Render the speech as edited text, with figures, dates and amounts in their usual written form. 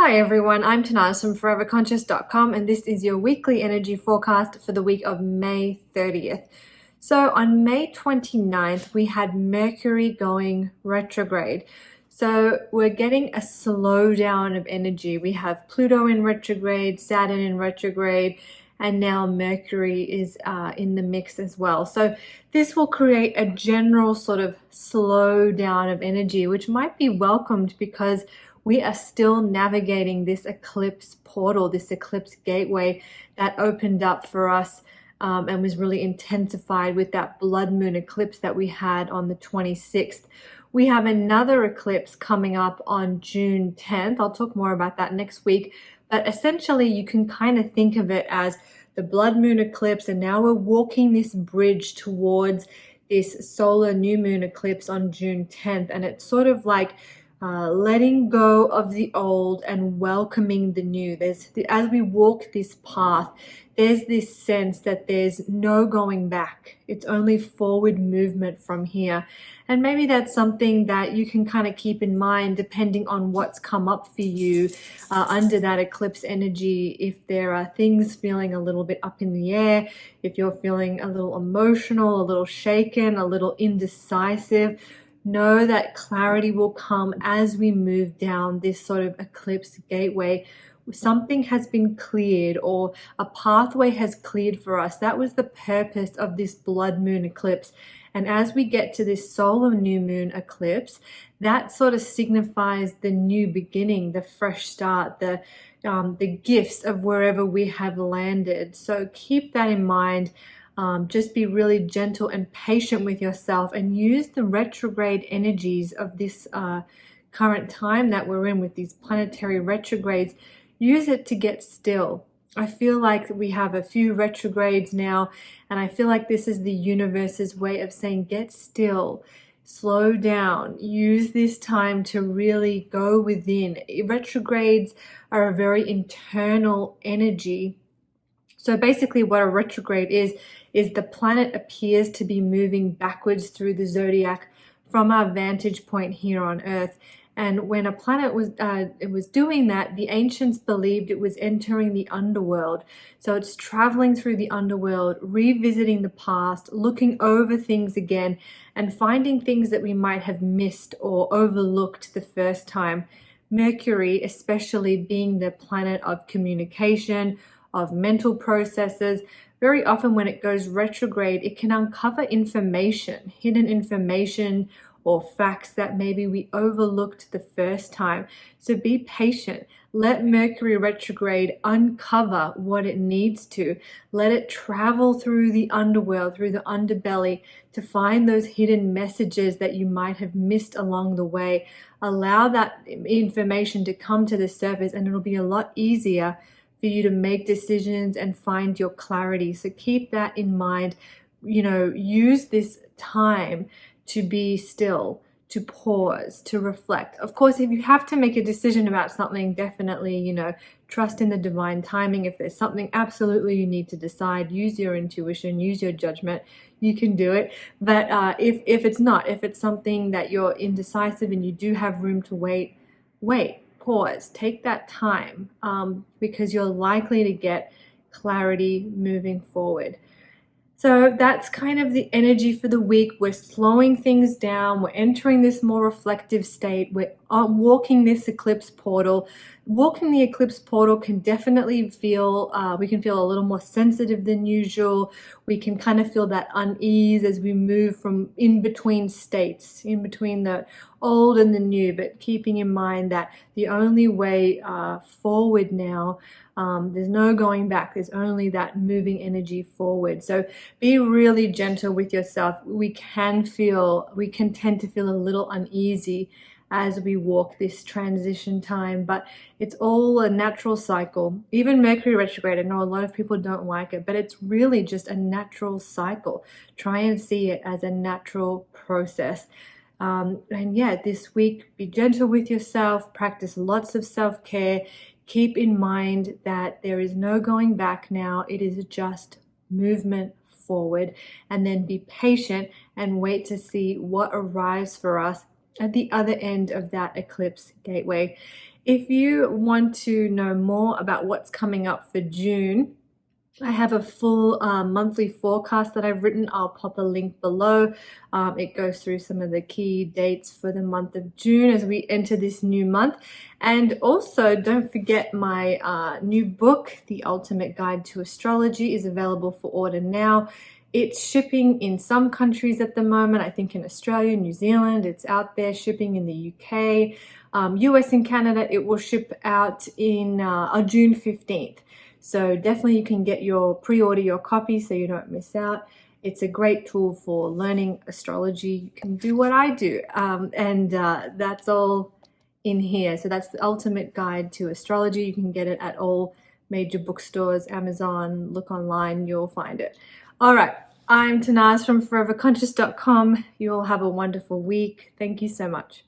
Hi everyone, I'm Tanaz from foreverconscious.com and this is your weekly energy forecast for the week of May 30th. So on May 29th, we had Mercury going retrograde. So we're getting a slowdown of energy. We have Pluto in retrograde, Saturn in retrograde, and now Mercury is in the mix as well. So this will create a general sort of slowdown of energy, which might be welcomed because we are still navigating this eclipse portal, this eclipse gateway that opened up for us and was really intensified with that blood moon eclipse that we had on the 26th. We have another eclipse coming up on June 10th. I'll talk more about that next week. But essentially, you can kind of think of it as the blood moon eclipse, and now we're walking this bridge towards this solar new moon eclipse on June 10th. And it's sort of like letting go of the old and welcoming the new. As we walk this path, there's this sense that there's no going back. It's only forward movement from here. And maybe that's something that you can kind of keep in mind depending on what's come up for you under that eclipse energy. If there are things feeling a little bit up in the air, if you're feeling a little emotional, a little shaken, a little indecisive, know that clarity will come as we move down this sort of eclipse gateway. Something has been cleared or a pathway has cleared for us. That was the purpose of this blood moon eclipse. And as we get to this solar new moon eclipse, that sort of signifies the new beginning, the fresh start, the gifts of wherever we have landed. So keep that in mind. Just be really gentle and patient with yourself and use the retrograde energies of this current time that we're in with these planetary retrogrades. Use it to get still. I feel like we have a few retrogrades now, and I feel like this is the universe's way of saying get still, slow down, use this time to really go within. Retrogrades are a very internal energy. So basically what a retrograde is the planet appears to be moving backwards through the zodiac from our vantage point here on Earth. And when a planet was doing that, the ancients believed it was entering the underworld. So it's traveling through the underworld, revisiting the past, looking over things again, and finding things that we might have missed or overlooked the first time. Mercury, especially being the planet of communication, of mental processes, very often when it goes retrograde, it can uncover information, hidden information, or facts that maybe we overlooked the first time. So be patient. Let Mercury retrograde uncover what it needs to. Let it travel through the underworld, through the underbelly, to find those hidden messages that you might have missed along the way. Allow that information to come to the surface, and it'll be a lot easier for you to make decisions and find your clarity. So keep that in mind. Use this time to be still, to pause, to reflect. Of course, if you have to make a decision about something, definitely, trust in the divine timing. If there's something absolutely you need to decide, use your intuition, use your judgment. You can do it. But if it's not, if it's something that you're indecisive and you do have room to wait, pause, take that time because you're likely to get clarity moving forward. So that's kind of the energy for the week. We're slowing things down. We're entering this more reflective state. We're walking this eclipse portal. Walking the eclipse portal can definitely feel, we can feel a little more sensitive than usual. We can kind of feel that unease as we move from in between states, in between the old and the new, but keeping in mind that the only way forward now, there's no going back. There's only that moving energy forward. So be really gentle with yourself. We can tend to feel a little uneasy as we walk this transition time, but it's all a natural cycle. Even Mercury retrograde, I know a lot of people don't like it, but it's really just a natural cycle. Try and see it as a natural process. And yeah, this week, be gentle with yourself, practice lots of self-care. Keep in mind that there is no going back now. It is just movement forward, and then be patient and wait to see what arrives for us at the other end of that eclipse gateway. If you want to know more about what's coming up for June, I have a full monthly forecast that I've written. I'll pop a link below. It goes through some of the key dates for the month of June as we enter this new month. And also, don't forget my new book, The Ultimate Guide to Astrology, is available for order now. It's shipping in some countries at the moment. I think in Australia, New Zealand, it's out there shipping in the UK. US and Canada, it will ship out in on June 15th. So definitely you can get pre-order your copy so you don't miss out. It's a great tool for learning astrology. You can do what I do, and that's all in here. So that's the ultimate guide to astrology. You can get it at all major bookstores, Amazon, look online, you'll find it. All right, I'm Tanaz from foreverconscious.com. You'll have a wonderful week. Thank you so much.